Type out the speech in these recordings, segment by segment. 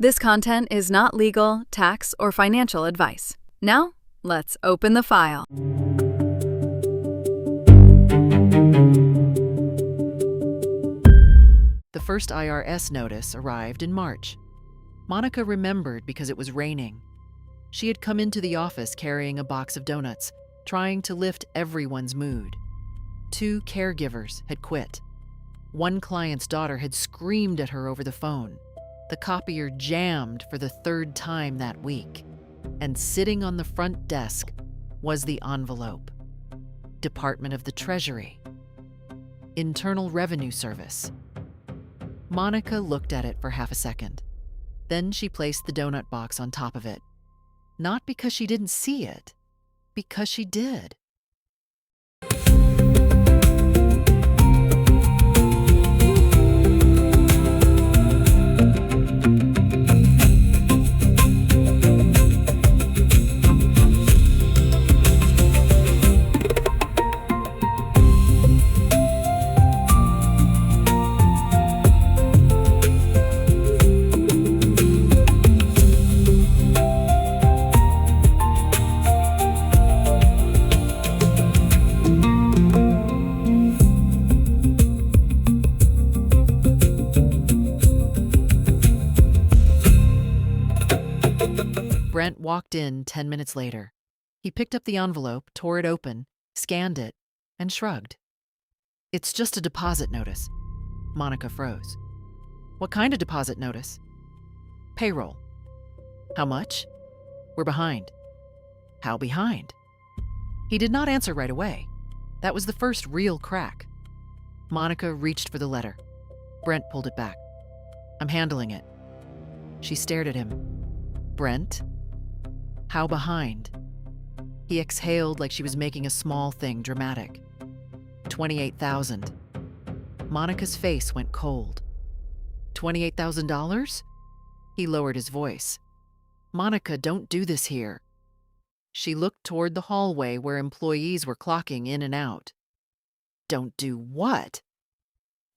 This content is not legal, tax, or financial advice. Now, let's open the file. The first IRS notice arrived in March. Monica remembered because it was raining. She had come into the office carrying a box of donuts, trying to lift everyone's mood. 2 caregivers had quit. One client's daughter had screamed at her over the phone. The copier jammed for the 3rd time that week. And sitting on the front desk was the envelope. Department of the Treasury. Internal Revenue Service. Monica looked at it for half a second. Then she placed the donut box on top of it. Not because she didn't see it, because she did. Brent walked in 10 minutes later. He picked up the envelope, tore it open, scanned it, and shrugged. "It's just a deposit notice." Monica froze. "What kind of deposit notice?" "Payroll." "How much?" "We're behind." "How behind?" He did not answer right away. That was the first real crack. Monica reached for the letter. Brent pulled it back. "I'm handling it." She stared at him. "Brent? How behind?" He exhaled like she was making a small thing dramatic. 28,000. Monica's face went cold. $28,000? He lowered his voice. "Monica, don't do this here." She looked toward the hallway where employees were clocking in and out. "Don't do what?"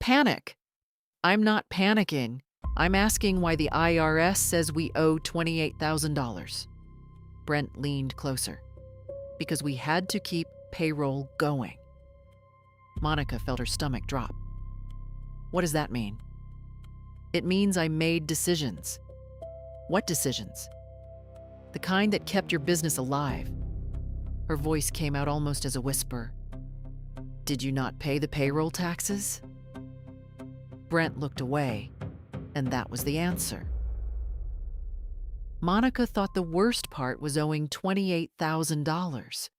"Panic." "I'm not panicking. I'm asking why the IRS says we owe $28,000. Brent leaned closer. "Because we had to keep payroll going." Monica felt her stomach drop. "What does that mean?" "It means I made decisions." "What decisions?" "The kind that kept your business alive." Her voice came out almost as a whisper. "Did you not pay the payroll taxes?" Brent looked away, and that was the answer. Monica thought the worst part was owing $28,000.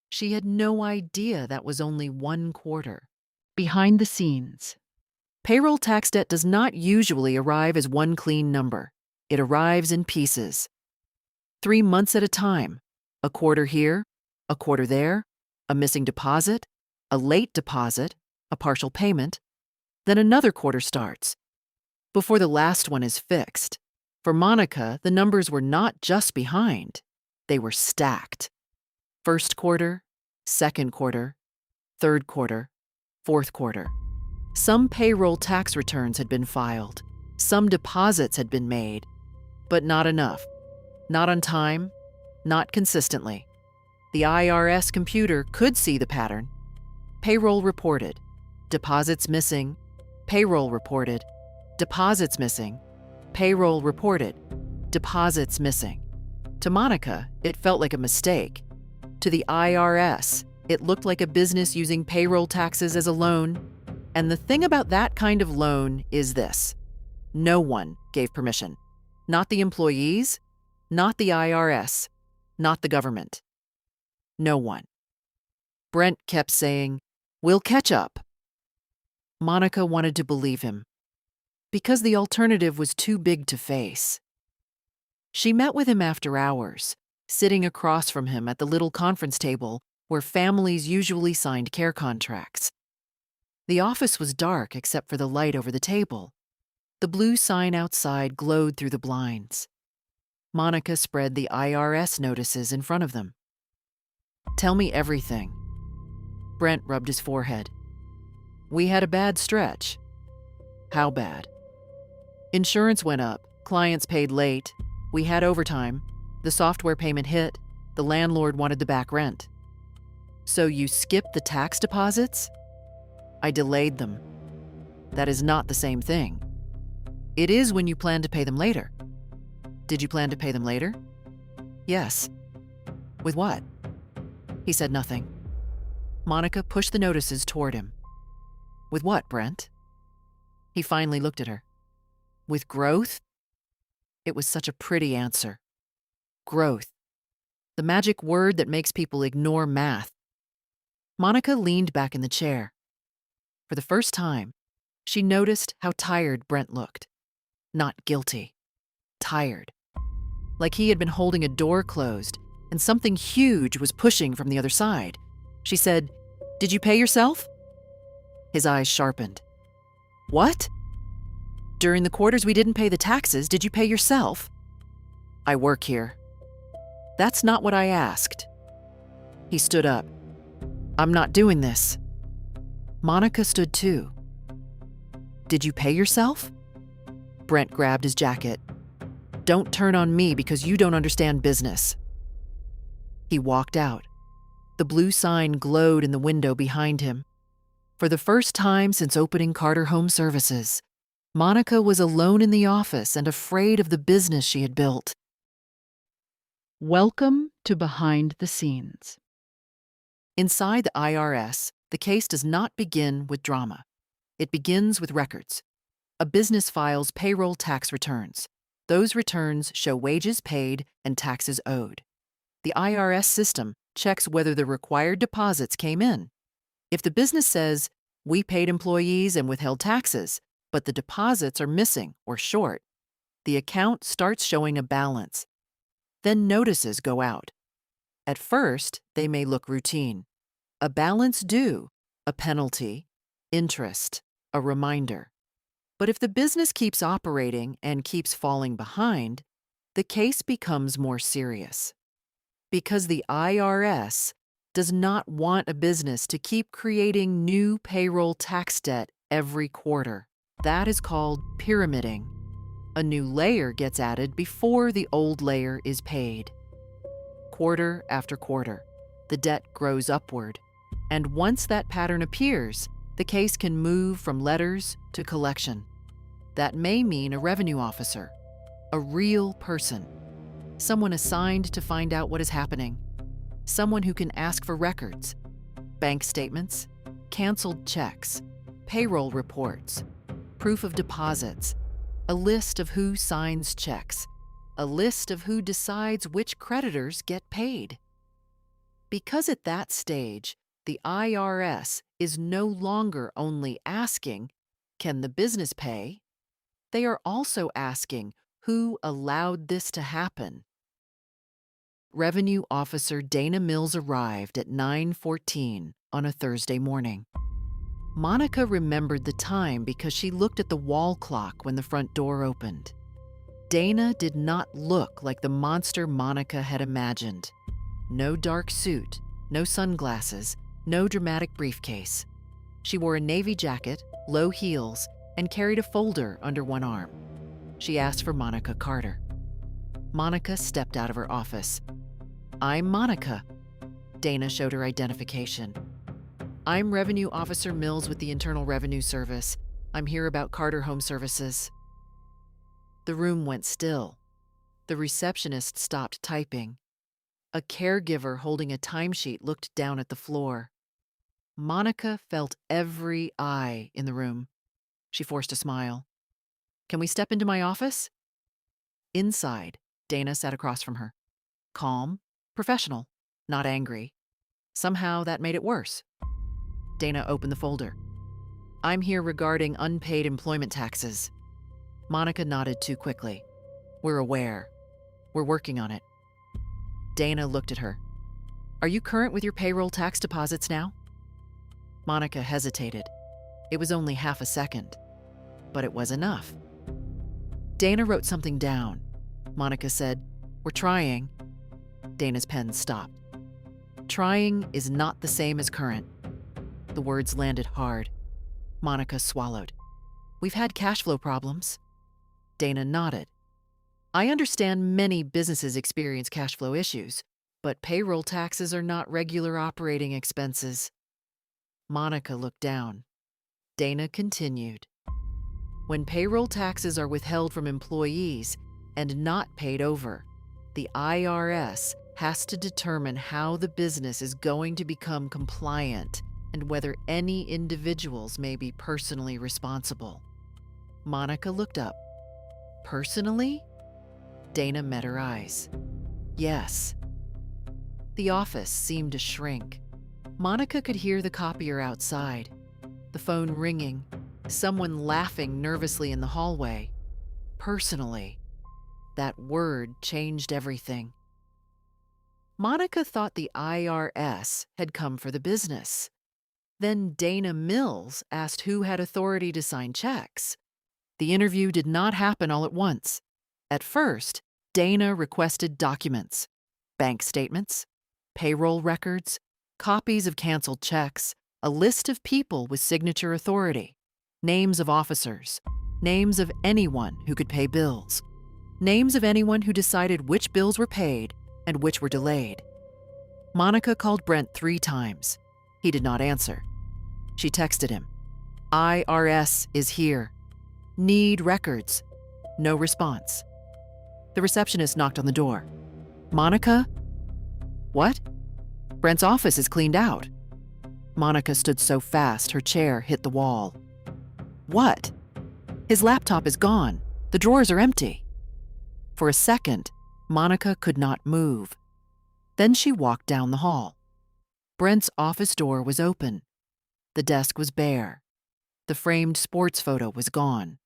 She had no idea that was only 1 quarter. Behind the scenes. Payroll tax debt does not usually arrive as one clean number. It arrives in pieces. 3 months at a time. A quarter here, a quarter there, a missing deposit, a late deposit, a partial payment. Then another quarter starts. Before the last one is fixed. For Monica, the numbers were not just behind. They were stacked. 1st quarter, 2nd quarter, 3rd quarter, 4th quarter. Some payroll tax returns had been filed. Some deposits had been made. But not enough. Not on time. Not consistently. The IRS computer could see the pattern. Payroll reported. Deposits missing. Payroll reported. Deposits missing. Payroll reported. Deposits missing. To Monica, it felt like a mistake. To the IRS, it looked like a business using payroll taxes as a loan. And the thing about that kind of loan is this. No one gave permission. Not the employees, not the IRS, not the government. No one. Brent kept saying, "We'll catch up." Monica wanted to believe him, because the alternative was too big to face. She met with him after hours, sitting across from him at the little conference table where families usually signed care contracts. The office was dark except for the light over the table. The blue sign outside glowed through the blinds. Monica spread the IRS notices in front of them. "Tell me everything." Brent rubbed his forehead. "We had a bad stretch." "How bad?" "Insurance went up, Clients paid late. We had overtime. The software payment hit. The landlord wanted the back rent. So you skipped the tax deposits? I delayed them. That is not the same thing. It is when you plan to pay them later. Did you plan to pay them later? Yes. With what? He said nothing. Monica pushed the notices toward him. With what, Brent? He finally looked at her. With growth? It was such a pretty answer. Growth. The magic word that makes people ignore math. Monica leaned back in the chair. For the first time, she noticed how tired Brent looked. Not guilty. Tired. Like he had been holding a door closed and something huge was pushing from the other side. She said, "Did you pay yourself?" His eyes sharpened. What? During the quarters we didn't pay the taxes, did you pay yourself? I work here. That's not what I asked. He stood up. I'm not doing this. Monica stood too. Did you pay yourself? Brent grabbed his jacket. Don't turn on me because you don't understand business. He walked out. The blue sign glowed in the window behind him. For the first time since opening Carter Home Services, Monica was alone in the office and afraid of the business she had built. Welcome to Behind the Scenes. Inside the IRS, the case does not begin with drama. It begins with records. A business files payroll tax returns. Those returns show wages paid and taxes owed. The IRS system checks whether the required deposits came in. If the business says, we paid employees and withheld taxes, but the deposits are missing or short, the account starts showing a balance. Then notices go out. At first, they may look routine. A balance due, a penalty, interest, a reminder. But if the business keeps operating and keeps falling behind, the case becomes more serious. Because the IRS does not want a business to keep creating new payroll tax debt every quarter. That is called pyramiding. A new layer gets added before the old layer is paid. Quarter after quarter, the debt grows upward. And once that pattern appears, the case can move from letters to collection. That may mean a revenue officer, a real person, someone assigned to find out what is happening, someone who can ask for records, bank statements, canceled checks, payroll reports, proof of deposits, a list of who signs checks, a list of who decides which creditors get paid. Because at that stage, the IRS is no longer only asking, can the business pay? They are also asking, who allowed this to happen? Revenue Officer Dana Mills arrived at 9:14 on a Thursday morning. Monica remembered the time because she looked at the wall clock when the front door opened. Dana did not look like the monster Monica had imagined. No dark suit, no sunglasses, no dramatic briefcase. She wore a navy jacket, low heels, and carried a folder under one arm. She asked for Monica Carter. Monica stepped out of her office. I'm Monica. Dana showed her identification. I'm Revenue Officer Mills with the Internal Revenue Service. I'm here about Carter Home Services. The room went still. The receptionist stopped typing. A caregiver holding a timesheet looked down at the floor. Monica felt every eye in the room. She forced a smile. Can we step into my office? Inside, Dana sat across from her. Calm, professional, not angry. Somehow that made it worse. Dana opened the folder. I'm here regarding unpaid employment taxes. Monica nodded too quickly. We're aware. We're working on it. Dana looked at her. Are you current with your payroll tax deposits now? Monica hesitated. It was only half a second, but it was enough. Dana wrote something down. Monica said, We're trying. Dana's pen stopped. Trying is not the same as current. The words landed hard. Monica swallowed. We've had cash flow problems. Dana nodded. I understand many businesses experience cash flow issues, but payroll taxes are not regular operating expenses. Monica looked down. Dana continued. When payroll taxes are withheld from employees and not paid over, the IRS has to determine how the business is going to become compliant and whether any individuals may be personally responsible. Monica looked up. Personally? Dana met her eyes. Yes. The office seemed to shrink. Monica could hear the copier outside, the phone ringing, someone laughing nervously in the hallway. Personally. That word changed everything. Monica thought the IRS had come for the business. Then Dana Mills asked who had authority to sign checks. The interview did not happen all at once. At first, Dana requested documents, bank statements, payroll records, copies of canceled checks, a list of people with signature authority, names of officers, names of anyone who could pay bills, names of anyone who decided which bills were paid and which were delayed. Monica called Brent 3 times. He did not answer. She texted him, "IRS is here. Need records." No response. The receptionist knocked on the door. "Monica?" "What?" "Brent's office is cleaned out." Monica stood so fast her chair hit the wall. "What?" "His laptop is gone. The drawers are empty." For a second, Monica could not move. Then she walked down the hall. Brent's office door was open. The desk was bare. The framed sports photo was gone.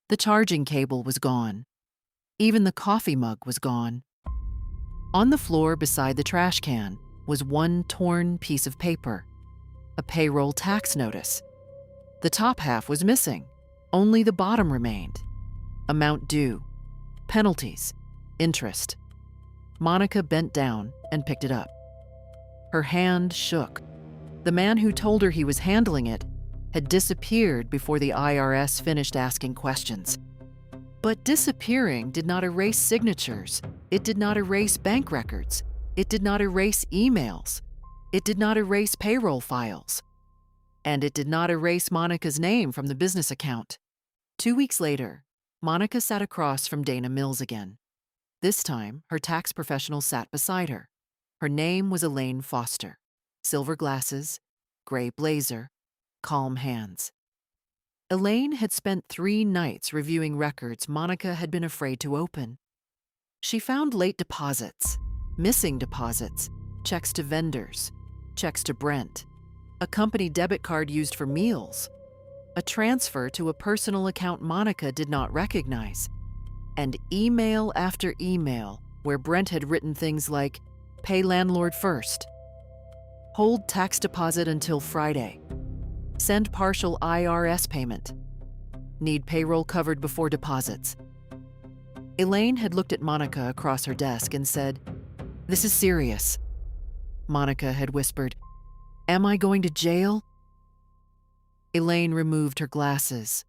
The charging cable was gone. Even the coffee mug was gone. On the floor beside the trash can was one torn piece of paper, a payroll tax notice. The top half was missing. Only the bottom remained. Amount due, penalties, interest. Monica bent down and picked it up. Her hand shook. The man who told her he was handling it had disappeared before the IRS finished asking questions. But disappearing did not erase signatures. It did not erase bank records. It did not erase emails. It did not erase payroll files. And it did not erase Monica's name from the business account. 2 weeks later, Monica sat across from Dana Mills again. This time, her tax professional sat beside her. Her name was Elaine Foster. Silver glasses, gray blazer, calm hands. Elaine had spent 3 nights reviewing records Monica had been afraid to open. She found late deposits, missing deposits, checks to vendors, checks to Brent, a company debit card used for meals, a transfer to a personal account Monica did not recognize, and email after email where Brent had written things like, "Pay landlord first," "Hold tax deposit until Friday," "Send partial IRS payment," "Need payroll covered before deposits." Elaine had looked at Monica across her desk and said, "This is serious." Monica had whispered, "Am I going to jail?" Elaine removed her glasses.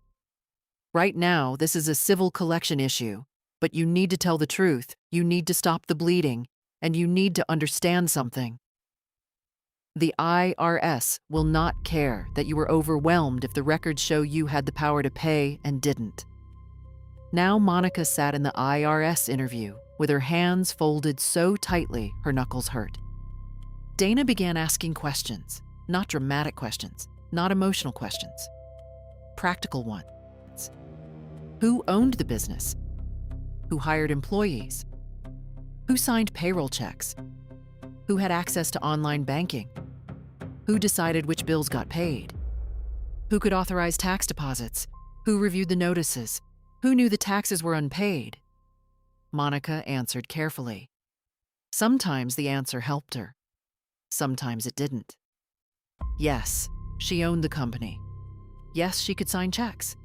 "Right now, this is a civil collection issue, but you need to tell the truth, you need to stop the bleeding, and you need to understand something. The IRS will not care that you were overwhelmed if the records show you had the power to pay and didn't." Now Monica sat in the IRS interview with her hands folded so tightly her knuckles hurt. Dana began asking questions, not dramatic questions, not emotional questions, practical ones. Who owned the business? Who hired employees? Who signed payroll checks? Who had access to online banking? Who decided which bills got paid? Who could authorize tax deposits? Who reviewed the notices? Who knew the taxes were unpaid? Monica answered carefully. Sometimes the answer helped her. Sometimes it didn't. Yes, she owned the company. Yes, she could sign checks.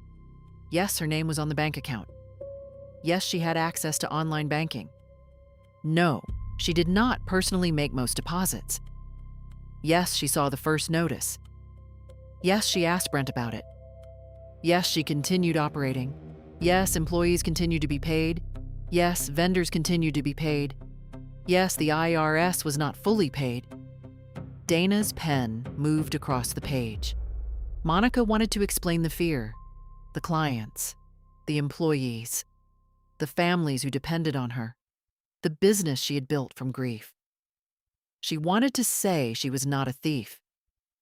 Yes, her name was on the bank account. Yes, she had access to online banking. No, she did not personally make most deposits. Yes, she saw the first notice. Yes, she asked Brent about it. Yes, she continued operating. Yes, employees continued to be paid. Yes, vendors continued to be paid. Yes, the IRS was not fully paid. Dana's pen moved across the page. Monica wanted to explain the fear, the clients, the employees, the families who depended on her, the business she had built from grief. She wanted to say she was not a thief.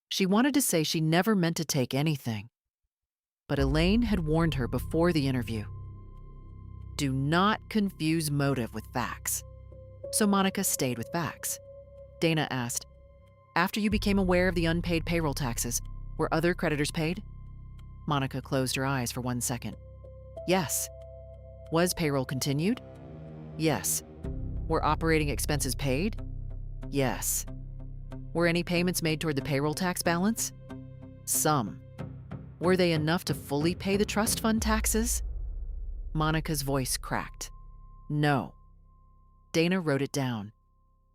She wanted to say she never meant to take anything. But Elaine had warned her before the interview. Do not confuse motive with facts. So Monica stayed with facts. Dana asked, after you became aware of the unpaid payroll taxes, were other creditors paid? Monica closed her eyes for 1 second. Yes. Was payroll continued? Yes. Were operating expenses paid? Yes. Were any payments made toward the payroll tax balance? Some. Were they enough to fully pay the trust fund taxes? Monica's voice cracked. No. Dana wrote it down.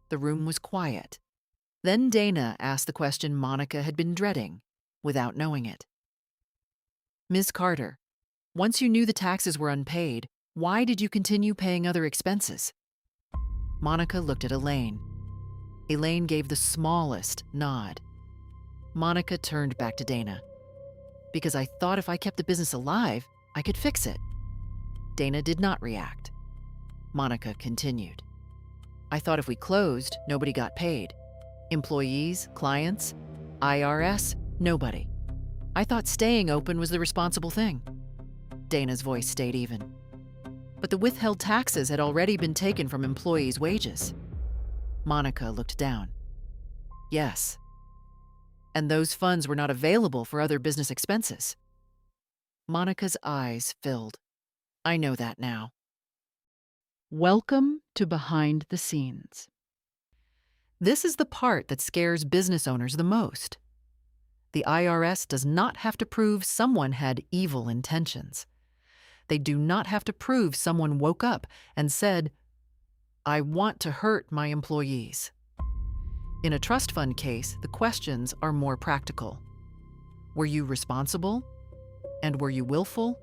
The room was quiet. Then Dana asked the question Monica had been dreading, without knowing it. Ms. Carter, once you knew the taxes were unpaid, why did you continue paying other expenses? Monica looked at Elaine. Elaine gave the smallest nod. Monica turned back to Dana. Because I thought if I kept the business alive, I could fix it. Dana did not react. Monica continued. I thought if we closed, nobody got paid. Employees, clients, IRS, nobody. I thought staying open was the responsible thing. Dana's voice stayed even. But the withheld taxes had already been taken from employees' wages. Monica looked down. Yes. And those funds were not available for other business expenses. Monica's eyes filled. I know that now. Welcome to Behind the Scenes. This is the part that scares business owners the most. The IRS does not have to prove someone had evil intentions. They do not have to prove someone woke up and said, I want to hurt my employees. In a trust fund case, the questions are more practical. Were you responsible? And were you willful?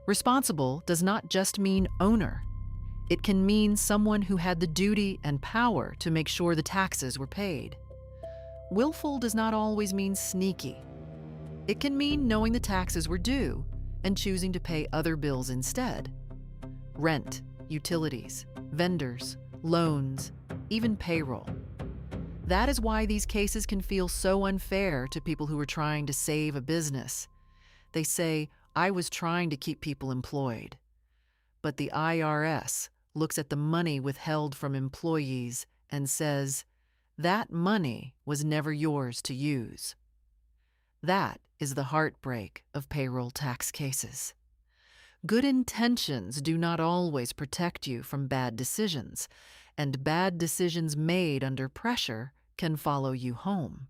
Responsible does not just mean owner. It can mean someone who had the duty and power to make sure the taxes were paid. Willful does not always mean sneaky. It can mean knowing the taxes were due and choosing to pay other bills instead. Rent, utilities, vendors, loans, even payroll. That is why these cases can feel so unfair to people who are trying to save a business. They say, I was trying to keep people employed. But the IRS looks at the money withheld from employees and says, that money was never yours to use. That is the heartbreak of payroll tax cases. Good intentions do not always protect you from bad decisions, and bad decisions made under pressure can follow you home.